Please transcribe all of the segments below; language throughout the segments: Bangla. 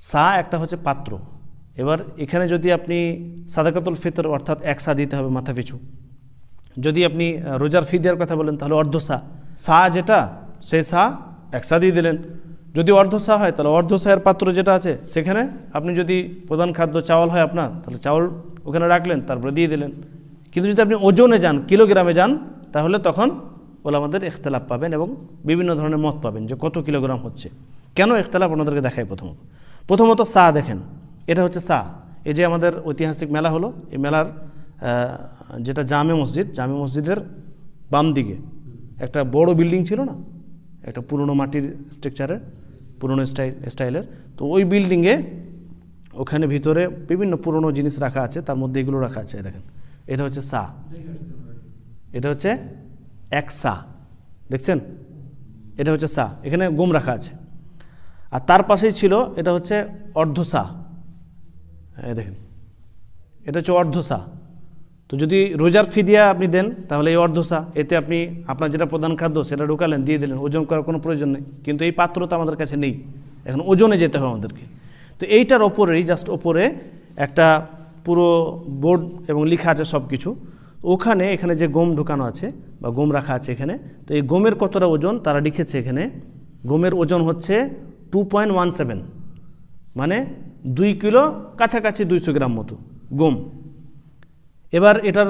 সা একটা হচ্ছে পাত্র। এবার এখানে যদি আপনি সাদাকাতুল ফিতর অর্থাৎ এক সা দিতে হবে মাথা পিছু। যদি আপনি রোজার ফি দেওয়ার কথা বলেন তাহলে অর্ধ সা, সা যেটা সেই সা এক সা দিয়ে দিলেন। যদি অর্ধ সা হয় তাহলে অর্ধ সায়ের পাত্র যেটা আছে সেখানে আপনি যদি প্রধান খাদ্য চাওয়াল হয় আপনার, তাহলে চাউল ওখানে রাখলেন, তারপরে দিয়ে দিলেন। কিন্তু যদি আপনি ওজনে যান, কিলোগ্রামে যান, তাহলে তখন ওলামাদের ইখতিলাফ পাবেন এবং বিভিন্ন ধরনের মত পাবেন যে কত কিলোগ্রাম হচ্ছে। কেন ইখতিলাফ আপনাদেরকে দেখাই। প্রথমত সা দেখেন, এটা হচ্ছে সা। এই যে আমাদের ঐতিহাসিক মেলা হলো, এই মেলার যেটা জামে মসজিদের বাম দিকে একটা বড় বিল্ডিং ছিল না, একটা পুরনো মাটির স্ট্রাকচারের, পুরনো স্টাইলের। তো ওই বিল্ডিংয়ে ওখানে ভিতরে বিভিন্ন পুরনো জিনিস রাখা আছে, তার মধ্যে এগুলো রাখা আছে। দেখেন, এটা হচ্ছে সা, এটা হচ্ছে এক সা, দেখছেন, এটা হচ্ছে সা। এখানে গম রাখা আছে। আর তার পাশেই ছিল এটা হচ্ছে অর্ধ সা, দেখেন, এটা হচ্ছে অর্ধ সা। তো যদি রোজার ফি দিয়া আপনি দেন তাহলে এই অর্ধ সা, এতে আপনি আপনার যেটা প্রধান খাদ্য সেটা ঢুকালেন, দিয়ে দিলেন, ওজন করার কোনো প্রয়োজন নেই। কিন্তু এই পাত্র তো আমাদের কাছে নেই, এখন ওজনে যেতে হবে আমাদেরকে। তো এইটার ওপরেই জাস্ট ওপরে একটা পুরো বোর্ড এবং লেখা আছে সব কিছু। এখানে যে গম ঢুকানো আছে বা গম রাখা আছে এখানে, তো এই গমের কতটা ওজন তারা লিখেছে এখানে। গমের ওজন হচ্ছে 2.17, মানে 2 কিলো কাছাকাছি 200 গ্রাম মতো গম। এবার এটার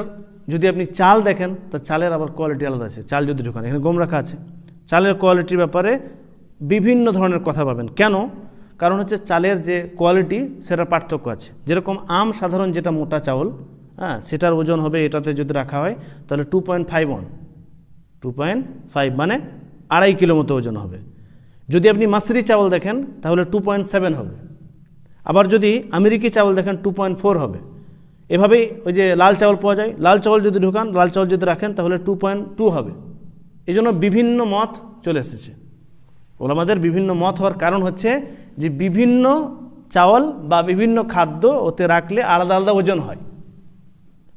যদি আপনি চাল দেখেন, তা চালের আবার কোয়ালিটি আলাদা আছে। চাল যদি ঢুকান, এখানে গম রাখা আছে, চালের কোয়ালিটির ব্যাপারে বিভিন্ন ধরনের কথা পাবেন। কেন? কারণ হচ্ছে চালের যে কোয়ালিটি সেটার পার্থক্য আছে। যেরকম সাধারণ যেটা মোটা চাউল, হ্যাঁ, সেটার ওজন হবে, এটাতে যদি রাখা হয় তাহলে 2.5 মানে 2.5 কিলো মতো ওজন হবে। যদি আপনি মাসরি চাউল দেখেন তাহলে 2.7 হবে। আবার যদি আমেরিকি চাউল দেখেন 2.4 হবে। এভাবেই ওই যে লাল চাউল পাওয়া যায়, লাল চাউল যদি ঢুকান, লাল চাউল যদি রাখেন তাহলে 2.2 হবে। এই জন্য বিভিন্ন মত চলে এসেছে। ওলামাদের বিভিন্ন মত হওয়ার কারণ হচ্ছে যে বিভিন্ন চাউল বা বিভিন্ন খাদ্য ওতে রাখলে আলাদা আলাদা ওজন হয়।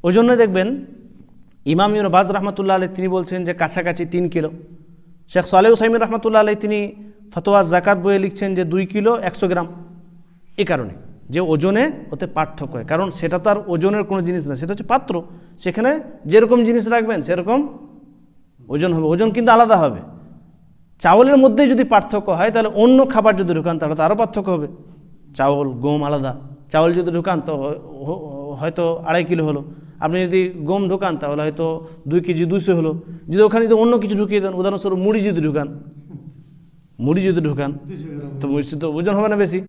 ওই জন্য দেখবেন ইমাম ইবনে বাজ রহমতুল্লাহ আলাইহি তিনি বলছেন যে কাছাকাছি 3 কিলো। শেখ সালেহ উসাইমিন রহমতুল্লাহ আলাইহি তিনি ফতোয়া জাকাত বইয়ে লিখছেন যে 2 কিলো 100 গ্রাম। এই কারণে যে ওজনে ওতে পার্থক্য হয়, কারণ সেটা তো আর ওজনের কোনো জিনিস না, সেটা হচ্ছে পাত্র। সেখানে যেরকম জিনিস রাখবেন সেরকম ওজন হবে, ওজন কিন্তু আলাদা হবে। চাউলের মধ্যে যদি পার্থক্য হয় তাহলে অন্য খাবার যদি ঢুকান তাহলে তো আরও পার্থক্য হবে। চাউল গম আলাদা, চাউল যদি ঢুকান তো হয়তো 2.5 কিলো হলো। আপনি যদি গম ঢুকান তাহলে হয়তো 2 কেজি 200 হলো। যদি ওখানে যদি অন্য কিছু ঢুকিয়ে দেন, উদাহরণস্বরূপ মুড়ি যদি ঢুকান তো ওজন হবে না বেশি।